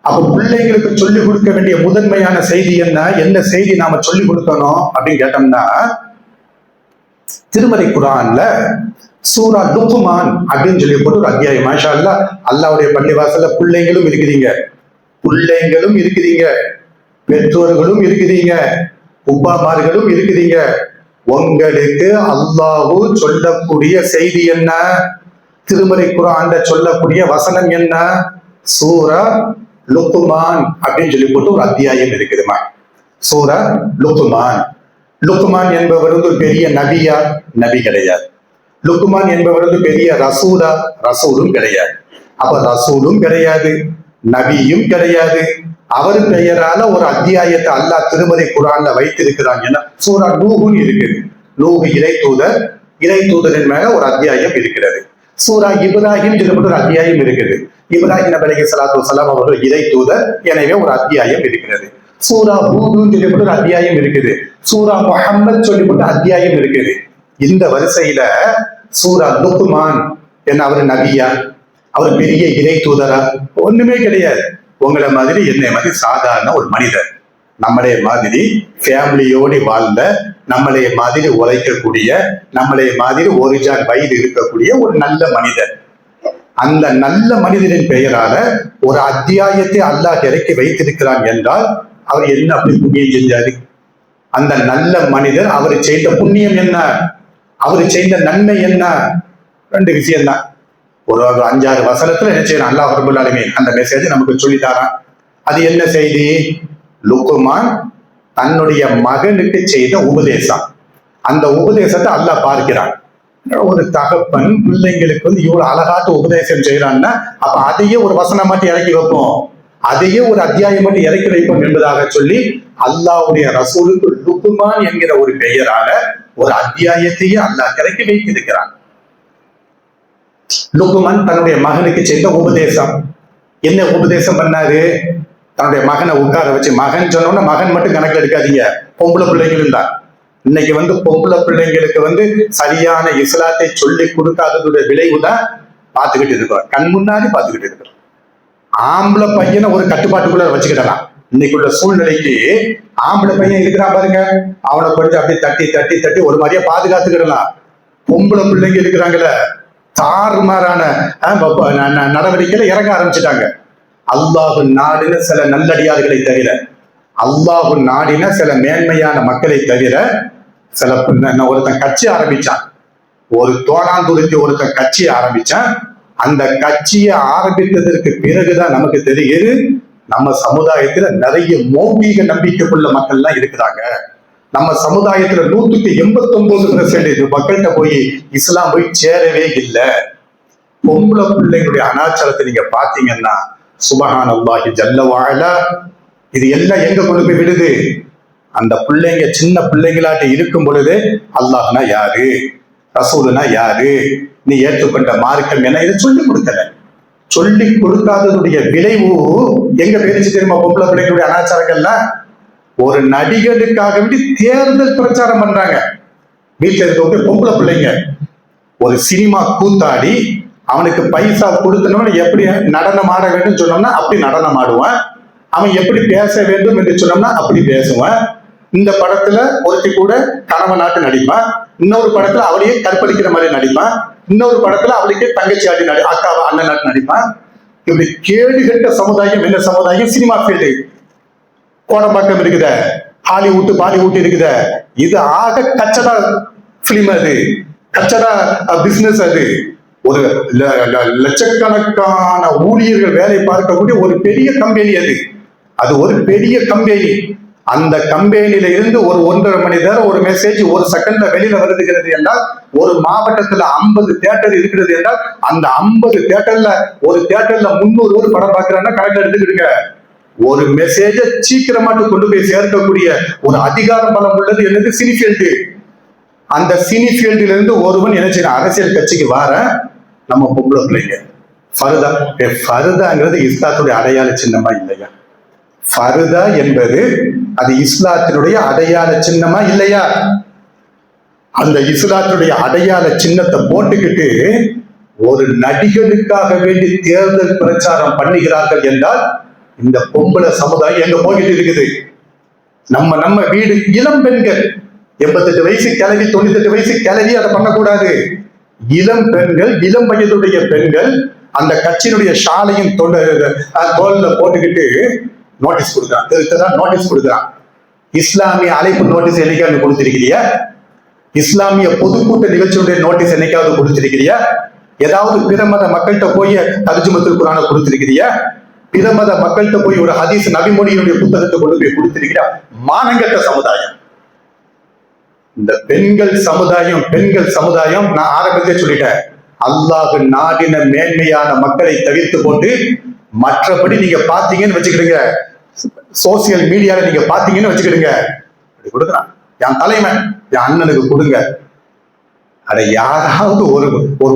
அப்ப பிள்ளைங்களுக்கு சொல்லிக் கொடுக்க வேண்டிய முதன்மையான செய்தி என்ன செய்தி நாம சொல்லிக் கொடுக்கணும் அப்படின்னு கேட்டோம்னா, திருமறை குர்ஆன்ல சூரா லுக்மான் அப்படின்னு சொல்லி போட்டு ஒரு அத்தியாயம். மாஷா அல்லாஹ், அல்லாஹ்வுடைய பள்ளிவாசல்ல பிள்ளைங்களும் இருக்கிறீங்க, பெற்றோர்களும் இருக்கிறீங்க, உப்பாமார்களும் இருக்கிறீங்க. உங்களுக்கு அல்லாஹ் சொல்லக்கூடிய செய்தி என்ன? திருமறை குர்ஆன்ல சொல்லக்கூடிய வசனம் என்ன? சூரா லுக்மான் அப்படின்னு சொல்லி போட்டு ஒரு அத்தியாயம் இருக்குதுமா. சூரா லுக்மான். லுக்மான் என்பவர் பெரிய நபியா? நபி கிடையாது. லுக்மான் என்பவர் பெரிய ரசூலா? ரசூலும் கிடையாது. அப்ப ரசூலும் கிடையாது, நபியும் கிடையாது. அவர் பெயரால ஒரு அத்தியாயத்தை அல்லாஹ் திருமறை குர்ஆன்ல வைத்திருக்கிறான். என்ன? சூரா நூஹுன்னு இருக்குது. நூஹ் இறைத்தூதரின் மேல ஒரு அத்தியாயம் இருக்கிறது. சூரா இப்ராஹிம் சொல்லப்பட்ட ஒரு அத்தியாயம் இருக்குது. இப்ராஹிம் நபி அலைஹிஸ்ஸலாத்து வஸலாம் அவர்கள் இறைத்தூதர், எனவே ஒரு அத்தியாயம் இருக்கிறது. சூரா ஹூதுன்னு சொல்லப்பட்ட ஒரு அத்தியாயம் இருக்குது. சூரா முஹம்மத் சொல்லப்பட்ட அத்தியாயம் இருக்குது. இந்த வரிசையில சூரா லுக்மான் என்ன, அவர் நபியா? அவர் பெரிய இறை தூதரா? ஒண்ணுமே கிடையாது. உங்களை மாதிரி என்னை மாதிரி சாதாரண ஒரு மனிதர், நம்மளே மாதிரி ஃபேமிலியோடு வாழ்ந்த, நம்மளே மாதிரி உழைக்கக்கூடிய, நம்மளே மாதிரி ஒரு ஜான் வயது இருக்கக்கூடிய ஒரு நல்ல மனிதர். அந்த நல்ல மனிதரின் பெயரால ஒரு அத்தியாயத்தை அல்லாஹ் இறக்கி வைத்திருக்கிறான் என்றால் அவர் என்ன அப்படி புண்ணியம் செஞ்சாரு? அந்த நல்ல மனிதர் அவர் செய்த புண்ணியம் என்ன, அவர் செய்த நன்மை என்ன? ரெண்டு விஷயம் தான். ஒரு 5-6 வசனத்துல என்ன செய்யணும்? அல்லாஹ் ரப்பல் ஆலமீன் அந்த மெசேஜ் நமக்கு சொல்லித்தாரான். அது என்ன செய்தி? லுக்மான் தன்னுடைய மகனுக்கு செய்த உபதேசம். அந்த உபதேசத்தை அல்லாஹ் பார்க்கிறான். ஒரு தகப்பன் பிள்ளைங்களுக்கு இவ்வளவு அழகாட்டு உபதேசம் செய்யறான்னா, அப்ப அதையே ஒரு வசனம் மட்டும் இறக்கி வைப்போம், அதையே ஒரு அத்தியாயம் மட்டும் இறக்கி வைப்போம் என்பதாக சொல்லி அல்லாஹ்வுடைய ரசூலுக்கு லுக்மான் என்கிற ஒரு பெயரால ஒரு அத்தியாயத்தையே அல்லாஹ் இறக்கி வைத்திருக்கிறான். லுக்மான் தன்னுடைய மகனுக்கு செய்த உபதேசம். என்ன உபதேசம் பண்ணாரு? தன்னுடைய மகனை உட்கார வச்சு, மகன் சொன்னோம்னா மகன் மட்டும் கணக்கு எடுக்காதீங்க, பொம்பளை பிள்ளைங்களும் தான். இன்னைக்கு பொம்பளை பிள்ளைங்களுக்கு சரியான இஸ்லாத்தை சொல்லி கொடுக்காததுடைய விளைவுதான் பார்த்துக்கிட்டு இருக்கோம், கண் முன்னாடி பார்த்துக்கிட்டு இருக்கோம். ஆம்பளை பையனை ஒரு கட்டுப்பாட்டுக்குள்ள வச்சுக்கிடலாம். இன்னைக்குள்ள சூழ்நிலைக்கு ஆம்பளை பையன் இருக்கிறான் பாருங்க, அவனை கொஞ்சம் அப்படியே தட்டி தட்டி தட்டி ஒரு மாதிரியா பாதுகாத்துக்கிடலாம். பொம்பளை பிள்ளைங்க இருக்கிறாங்கல்ல, தாறுமாறான நடவடிக்கையில இறங்க ஆரம்பிச்சுட்டாங்க. அல்லாஹ் நாடின சில நல்லடியார்களை தவிர, அல்லாஹ் நாடின சில மேன்மையான மக்களை தவிர, சில ஒருத்தன் கட்சி ஆரம்பிச்சான், ஒரு தோணாந்துருத்தி ஒருத்தன் கட்சி ஆரம்பிச்சான். அந்த கட்சியை ஆரம்பித்ததற்கு பிறகுதான் நமக்கு தெரியுது நம்ம சமுதாயத்துல நிறைய மௌகீக நம்பிக்கைக்குள்ள மக்கள் எல்லாம் இருக்கிறாங்க. நம்ம சமுதாயத்துல 189% மக்கள்கிட்ட போய் இஸ்லாம் போய் சேரவே இல்லை. பொம்பளை பிள்ளைங்களுடைய அனாச்சாரத்தை நீங்க பாத்தீங்கன்னா சுபஹானல்லாஹி ஜல்ல வஅலா, இது எல்லாம் எங்க கொண்டு போய் விடுது? அந்த பிள்ளைங்க சின்ன பிள்ளைங்களாட்ட இருக்கும் பொழுது அல்லாஹ்னா யாரு, ரசூலுனா யாரு, நீ ஏற்றுக்கொண்ட மார்க்கம் என்ன, இதை சொல்லி கொடுக்கல. சொல்லி கொடுக்காததுடைய விளைவு எங்க பேரிச்சு தெரியுமா? பொம்பளை பிள்ளைங்களுடைய அனாச்சாரங்கள்லாம் ஒரு நடிகனுக்காக வேண்டி தேர்தல் பிரச்சாரம் பண்றாங்க. வீட்டுல இருக்க பொம்பளை பிள்ளைங்க ஒரு சினிமா கூத்தாடி அவனுக்கு பைசா கொடுத்தனோம்னா எப்படி நடனம் ஆட வேண்டும் சொன்னோம்னா அப்படி நடனம் ஆடுவான். அவன் எப்படி பேச வேண்டும் என்று சொன்னோம்னா அப்படி பேசுவான். இந்த படத்துல ஒருத்தி கூட கணவனாட்டு நடிப்பான், இன்னொரு படத்துல அவளையே கற்பழிக்கிற மாதிரி நடிப்பான், இன்னொரு படத்துல அவளுக்கே தங்கச்சி ஆட்டி அக்காவை அண்ணன் நாட்டு நடிப்பான். இப்படி கேடுகட்ட சமுதாயம் என்ன சமுதாயம்? Cinema field. கோடம்பாக்கம் இருக்குத, ஹாலிவுட் பாலிவுட் இருக்குத, இது ஆக கச்சடா பிலிம், அது கச்சடா பிசினஸ். அது ஒரு லட்சக்கணக்கான ஊழியர்கள் வேலை பார்க்கக்கூடிய ஒரு பெரிய கம்பெனி. அது ஒரு பெரிய கம்பெனி. அந்த கம்பெனியில இருந்து ஒரு 1.5 மணி நேரம் ஒரு மெசேஜ் ஒரு செகண்ட்ல வெளியில வருதுகிறது என்றால், ஒரு மாவட்டத்துல 50 தியேட்டர் இருக்கிறது என்றால், அந்த 50 தியேட்டர்ல ஒரு தியேட்டர்ல 300 பேர் படம் பார்க்கிறாங்கன்னா கணக்கு எடுத்துக்கிடுங்க. ஒரு மெசேஜ சீக்கிரமாட்டு கொண்டு போய் சேர்க்கக்கூடிய ஒரு அதிகாரம் பலம் உள்ளது என்னது? சினிஃபீல்டு. அந்த சினிஃபீல்டுல இருந்து ஒருவன் என்ன செய்யணும்? அரசியல் கட்சிக்கு வார நம்ம பொம்பளை பிள்ளைங்க. ஃபர்தாங்கிறது இஸ்லாத்துடைய அடையாள சின்னமா இல்லையா? ஃபர்தா என்பது அது இஸ்லாத்தினுடைய அடையாள சின்னமா இல்லையா? அந்த இஸ்லாத்துடைய அடையாள சின்னத்தை போட்டுக்கிட்டு ஒரு நடிகனுக்காக வேண்டி தேர்தல் பிரச்சாரம் பண்ணுகிறார்கள் என்றால் இந்த பொம்பளை சமுதாயம் எங்க போய்கிட்டு இருக்குது? நம்ம வீடு இளம் பெண்கள் 88 வயசு கிளவி 98 வயசு கிளவி அதை பண்ணக்கூடாது. இளம் பெண்கள், இளம் வயதுடைய பெண்கள் அந்த கட்சியினுடைய ஷாலையும் தோல்ல போட்டுக்கிட்டு நோட்டீஸ் கொடுக்குறான், நோட்டீஸ் கொடுக்குறான். இஸ்லாமிய அழைப்பு நோட்டீஸ் என்னைக்காவது கொடுத்திருக்கிறியா? இஸ்லாமிய பொதுக்கூட்ட நிகழ்ச்சியுடைய நோட்டீஸ் என்னைக்காவது கொடுத்திருக்கிறியா? ஏதாவது பிற மத மக்கள்கிட்ட போய் தர்ஜுமத்துல் குர்ஆனை கொடுத்திருக்கிறியா? பிற மத மக்கள்கிட்ட போய் ஒரு ஹதீஸ் நபிமொழியினுடைய புத்தகத்தை கொண்டு போய் கொடுத்திருக்கிறியா? மானங்கட்ட சமுதாயம் இந்த பெண்கள் சமுதாயம். நான் ஆரம்பத்தே சொல்லிட்டேன், அல்லாஹ் நாடின மேன்மையான மக்களை தவிர்த்து போட்டு மற்றபடி நீங்க பாத்தீங்கன்னு வச்சுக்கிடுங்க, சோசியல் மீடியால நீங்க பாத்தீங்கன்னு வச்சுக்கிடுங்க, அப்படி கொடுக்குறான். என் தலைவன் என் அண்ணனுக்கு கொடுங்க. அட யாராவது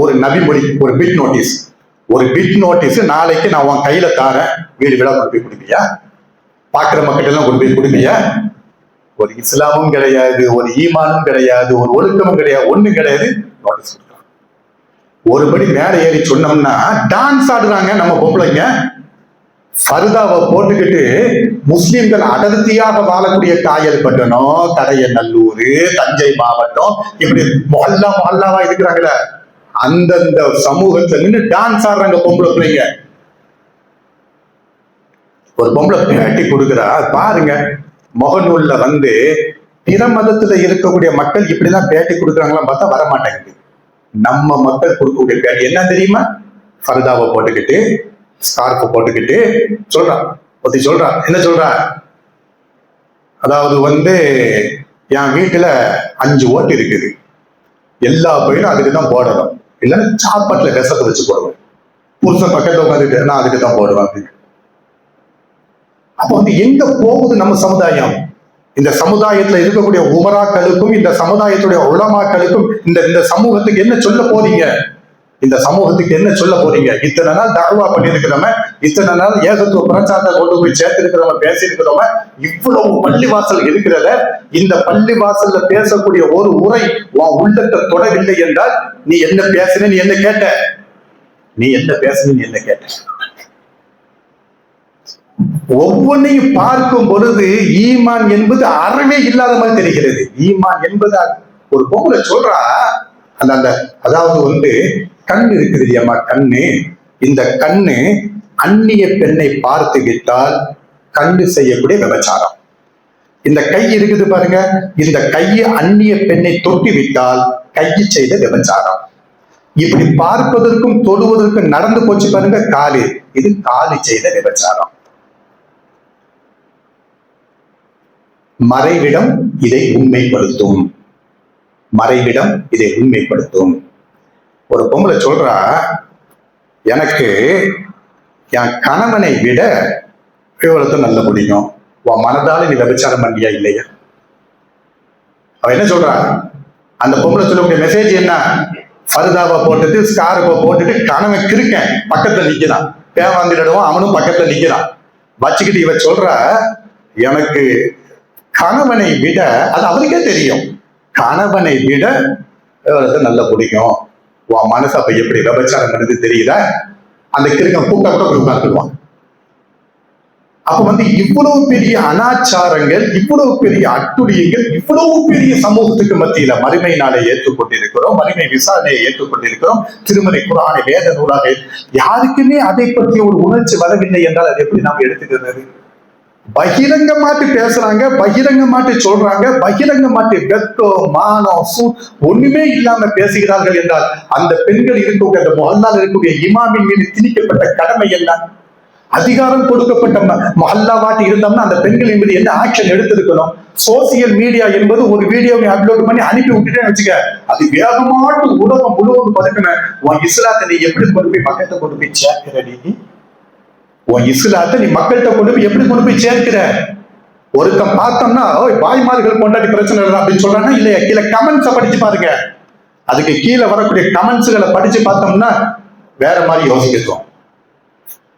ஒரு நபிமொழி, ஒரு பிட் நோட்டீஸ் நாளைக்கு நான் உன் கையில தாரேன், வீடு விழா கொண்டு போய் கொடுப்பியா? பாக்குற மக்கள் எல்லாம் கொண்டு போய் கொடுப்பியா? ஒரு இஸ்லாமும் கிடையாது, ஒரு ஈமானும் கிடையாது, ஒரு ஒழுக்கமும் கிடையாது, ஒண்ணும் கிடையாது. நோட்டீஸ் கொடுக்கலாம். ஒருபடி மேல ஏறி சொன்னோம்னா டான்ஸ் ஆடுறாங்க நம்ம பொம்பளைங்க. ஃபர்தாவை போட்டுக்கிட்டு முஸ்லிம்கள் அடர்த்தியாக வாழக்கூடிய காயல்பட்டணம், கடையநல்லூர், தஞ்சை மாவட்டம், இப்படி மொஹல்லாவா இருக்கிறாங்களே அந்தந்த சமூகத்துல நின்று டான்ஸ் ஆடுறாங்க பொம்பளை பிள்ளைங்க. ஒரு பொம்பளை பேட்டி கொடுக்குறா பாருங்க, முகநூல்ல பிற மதத்துல இருக்கக்கூடிய மக்கள் இப்படிதான் பேட்டி கொடுக்குறாங்களாம் பார்த்தா வரமாட்டேங்குது. நம்ம மக்கள் கொடுக்கக்கூடிய பேட்டி என்ன தெரியுமா? ஃபர்தாவை போட்டுக்கிட்டு, ஸ்கார்ஃபை போட்டுக்கிட்டு சொல்றா. என்ன சொல்றா? அதாவது என் வீட்டுல 5 ஓட்டு இருக்குது, எல்லா பயிரும் அதுக்கு தான் போடணும், இல்லைன்னா சாப்பாட்டுல விஷத்தை வச்சு போடுவேன், புருஷன் பக்கத்துல உட்காந்துட்டு நான் அதுக்கு தான் போடுவேன் அப்படின்னு. அப்போ எங்க போகுது நம்ம சமுதாயம்? இந்த சமுதாயத்துல இருக்கக்கூடிய உமராக்களுக்கும் இந்த சமுதாயத்துடைய உலமாக்களுக்கும் இந்த சமூகத்துக்கு என்ன சொல்ல போறீங்க? இந்த சமூகத்துக்கு என்ன சொல்ல போறீங்க? இத்தனை நாள் தஅவா பண்ணிருக்கிறவங்க, இத்தனை நாள் ஏகத்துவ பிரச்சாரத்தை கொண்டு போய் சேர்த்திருக்கிறவங்க, பேசியிருக்கிறவங்க, இவ்வளவு பள்ளிவாசல் இருக்கிறத இந்த பள்ளிவாசல்ல பேசக்கூடிய ஒரு உரை உன் உள்ளத்தை தொடவில்லை என்றால் நீ என்ன பேசுன, நீ என்ன கேட்ட? ஒவ்வொன்னையும் பார்க்கும் பொழுது ஈமான் என்பது அறவே இல்லாத மாதிரி தெரிகிறது. ஈமான் என்பது ஒரு பொம்பளை சொல்றா, அதாவது கண்ணு இருக்குது இல்லையம்மா, கண்ணு, இந்த கண்ணு அந்நிய பெண்ணை பார்த்து விட்டால் கண்ணு செய்யக்கூடிய விபச்சாரம். இந்த கை இருக்குது பாருங்க, இந்த கையை அந்நிய பெண்ணை தொட்டி விட்டால் கையை செய்த விபச்சாரம். இப்படி பார்ப்பதற்கும் தொடுவதற்கும் நடந்து போச்சு பாருங்க காலு, இது காலு செய்த விபச்சாரம். மறைவிடம் இதை உண்மைப்படுத்தும். ஒரு பொம்பளை சொல்றா, எனக்கு என் கணவனை விட இவ்வளவு நல்ல பிடிக்கும், உன் மனதால நீ விபச்சாரம் பண்ணியா இல்லையா? அவ என்ன சொல்றா? அந்த பொம்பளை சொல்லக்கூடிய மெசேஜ் என்ன? ஃபர்தாவை போட்டுட்டு, ஸ்கார்ஃபை போட்டுட்டு, கணவன் கிருக்கேன் பக்கத்துல நிக்கிறான், பேவாந்திடுவோம், அவனும் பக்கத்துல நிக்கிறான், வச்சுக்கிட்டு இவ சொல்றா, எனக்கு கணவனை விட, அது அவருக்கே தெரியும், கணவனை விட நல்லா பிடிக்கும், உன் மனசு அப்ப எப்படி விபச்சாரம் பண்ணுது தெரியுதா? அந்த கிருக்கன் கூட்டா கூட போய் உட்கார்ந்துடுவான். அப்ப இவ்வளவு பெரிய அனாச்சாரங்கள், இவ்வளவு பெரிய அட்டுழியங்கள், இவ்வளவு பெரிய சமூகத்துக்கு மத்தியில மறுமை நாளை ஏற்றுக்கொண்டிருக்கிறோம், மறுமை விசாரணையை ஏற்றுக்கொண்டிருக்கிறோம், திருமறை குர்ஆனை வேத நூலாக யாருக்குமே அதை பற்றி ஒரு உணர்ச்சி வரவில்லை என்றால் அது எப்படி நாம் எடுத்துக்கிறது? பகிரங்கமாட்டு பேசுறாங்க, பகிரங்கமாட்டு சொல்றாங்க, பகிரங்கமாட்டு வெட்கம், மானம், ஒண்ணுமே இல்லாம பேசுகிறார்கள் என்றால் அந்த பெண்கள் இருக்கக்கூடிய, அந்த மொஹல்லால் இருக்கக்கூடிய இமாமின் மீது திணிக்கப்பட்ட கடமை என்ன? அதிகாரம் கொடுக்கப்பட்ட மொஹல்லாவாட்டி இருந்தோம்னா அந்த பெண்களின் மீது என்ன ஆக்ஷன் எடுத்திருக்கணும்? சோசியல் மீடியா என்பது ஒரு வீடியோவை அப்லோட் பண்ணி அனுப்பி விட்டுட்டேன்னு வச்சுக்க, அது வேகமாட்டு உலகம் முழுவதும் பதுக்கணும். உன் இஸ்லாத்தை நீ எப்படி கொண்டு போய் மக்கள்கிட்ட கொண்டு போய் சேர்க்கிற? உன் இஸ்லாத்தை நீ மக்கள்கிட்ட கொண்டு போய் எப்படி கொண்டு போய் சேர்க்கிற? ஒருத்தன் பார்த்தோம்னா பாய்மார்கள் கொண்டாடி பிரச்சனை இல்லை அப்படின்னு சொல்றாங்கன்னா இல்லையா? கீழே கமெண்ட்ஸை படிச்சு பாருங்க, அதுக்கு கீழே வரக்கூடிய கமெண்ட்ஸ்களை படிச்சு பார்த்தோம்னா வேற மாதிரி யோசிக்கிறோம்.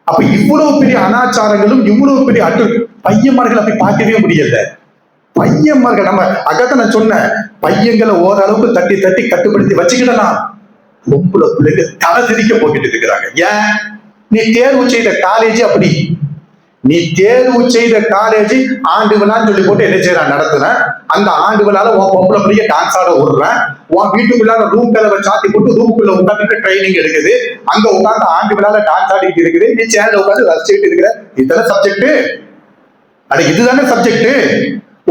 அப்ப இவ்வளவு பெரிய அனாச்சாரங்களும் இவ்வளவு பெரிய பையன்மார்கள் அப்படி பார்க்கவே முடியல. பையன்மார்கள் நம்ம அகத்தை நான் சொன்னேன், பையன்களை ஓரளவுக்கு தட்டி தட்டி கட்டுப்படுத்தி வச்சுக்கிடலாம். பொம்பளை பிள்ளைங்க தலை திரிக்க போக்கிட்டு இருக்கிறாங்க. ஏன்? நீ தேர்வு செய்த காலேஜ் அப்படி, நீ தேர்வு செய்த காலேஜ் ஆண்டு விழான்னு சொல்லி போட்டு என்ன செய்யறான் நடத்துறேன். அந்த ஆண்டு விழால உன் பொம்பளை பிள்ளைய டான்ஸ் ஆட விடுறேன். உன் வீட்டுக்குள்ளார ரூம் கதவை சாத்தி போட்டு ரூமுக்குள்ள உட்காந்துட்டு ட்ரைனிங் எடுக்குது. அங்க உட்காந்து ஆண்டு விழால டான்ஸ் ஆடிட்டு இருக்குது. நீ சேர்ல உட்காந்து ரசிச்சுட்டு இருக்கிற. இதுதானே சப்ஜெக்ட்? அட இதுதானே சப்ஜெக்ட்.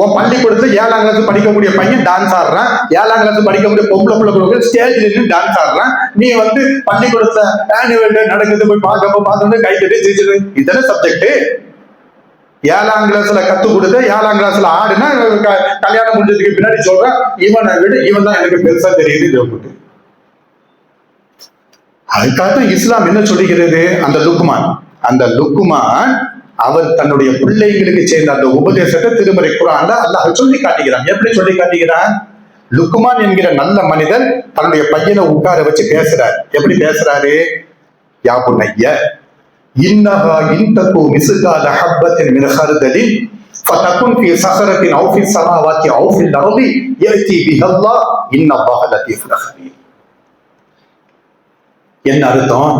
உன் பள்ளிக்கூடத்துல 7ஆம் கிளாஸ் படிக்கக்கூடிய பையன் டான்ஸ் ஆடுறான். 7ஆம் கிளாஸ் படிக்கக்கூடிய பொம்பளை பிள்ளை ஸ்டேஜ்ல இருந்து டான்ஸ் ஆடுறான். நீ வந்து பள்ளிக்கூடத்துல ஆனுவல் டே நடக்குது போய் பார்த்து கை தட்டி சிரிச்சது. இதுதானே சப்ஜெக்ட். 7ஆம் கிளாஸ்ல கத்து கொடுத்து 7ஆம் கிளாஸ்ல ஆடுனா கல்யாணம் முடிஞ்சதுக்கு பின்னாடி சொல்றேன் இவனை விட இவன் தான் எனக்கு பெருசா தெரியுது. அதுக்காக இஸ்லாம் என்ன சொல்லுகிறது? அந்த லுக்குமான் அவர் தன்னுடைய பிள்ளைகளுக்கு சேர்ந்த அந்த உபதேசத்தை திருமறை குர்ஆன்ல அல்லாஹ் சொல்லி காட்டுகிறான். எப்படி சொல்லி காட்டுகிறான்? லுக்குமான் என்கிற நல்ல மனிதர் தன்னுடைய பையனை உட்கார வச்சு பேசுறாரு. எப்படி பேசுறாரு? யா புன்னைய இன்னஹா இன்தகு மிஸ்கால ஹப்பத்தின் மின் ஹர்தலின் ஃபதகுன் ஃபீ ஸஹரத்தின் அவ் ஃபீஸ் ஸமாவாத்தி அவ் ஃபில் அர்தி யஅதி பிஹல்லாஹ் இன்னல்லாஹ லதீஃபுன் ஹபீர். என்ன அர்த்தம்?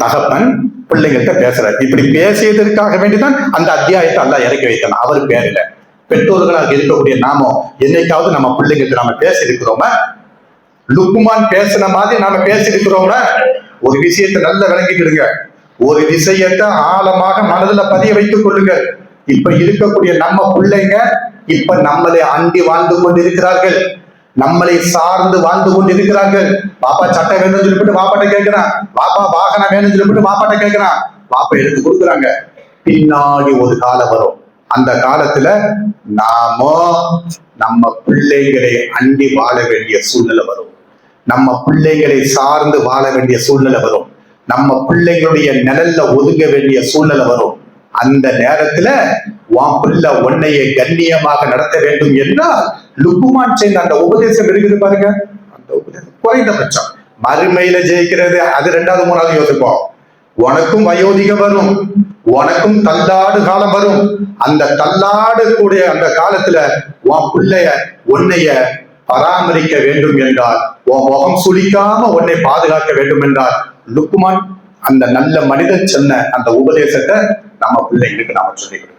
தகப்பன் பிள்ளைங்கள்ட்ட பேசுறாரு. இப்படி பேசியதற்காக வேண்டிதான் அந்த அத்தியாயத்தை அல்லாஹ் இறக்கி வைத்தான். அவர் பேரில பெற்றோர்களாக இருக்கக்கூடிய நாமோ என்னைக்காவது நம்ம பிள்ளைங்களுக்கு நாம பேசி இருக்கிறோமா? லுக்குமான் பேசின மாதிரி நாம பேசி இருக்கிறோம்னா? ஒரு விஷயத்தை நல்லா விளங்கிக்கிடுங்க. ஒரு விஷயத்தை ஆழமாக மனதுல பதிய வைத்துக் கொள்ளுங்க. இப்ப இருக்கக்கூடிய நம்ம பிள்ளைங்க இப்ப நம்மளை அண்டி வாழ்ந்து கொண்டிருக்கிறார்கள். நம்மளை சார்ந்து வாழ்ந்து கொண்டு இருக்கிறார்கள். பாப்பா சட்டை வேணும்னு சொல்லிட்டு பாப்பாட்ட கேட்கிறான். பாப்பா வாகனம் வேணும்னு சொல்லிட்டு பாப்பாட்ட கேட்கிறான். பாப்பா எடுத்து கொடுக்குறாங்க. பின்னாடி ஒரு காலம் வரும். அந்த காலத்துல நாம நம்ம பிள்ளைகளை அண்டி வாழ வேண்டிய சூழ்நிலை வரும். நம்ம பிள்ளைகளை சார்ந்து வாழ வேண்டிய சூழ்நிலை வரும். நம்ம பிள்ளைகளுடைய நிழல்ல ஒதுங்க வேண்டிய சூழ்நிலை வரும். அந்த நேரத்துல உன் பிள்ளை உன்னையை கண்ணியமாக நடத்த வேண்டும் என்றால் லுக்குமான் செய்த அந்த உபதேசம் இருக்குது பாருங்க. அந்த உபதேசம் குறைந்தபட்சம் மறுமையில ஜெயிக்கிறது அது 2வது 3வது யோசிப்போம். உனக்கும் வயோதிக வரும், உனக்கும் தள்ளாடு காலம் வரும். அந்த தள்ளாடு கூடிய அந்த காலத்துல உன் பிள்ளைய உன்னைய பராமரிக்க வேண்டும் என்றால், உன் முகம் சுளிக்காம உன்னை பாதுகாக்க வேண்டும் என்றால், லுக்குமான் அந்த நல்ல மனிதன் சொன்ன அந்த உபதேசத்தை நம்ம பிள்ளைங்களுக்கு நாம சொல்லிக்கணும்.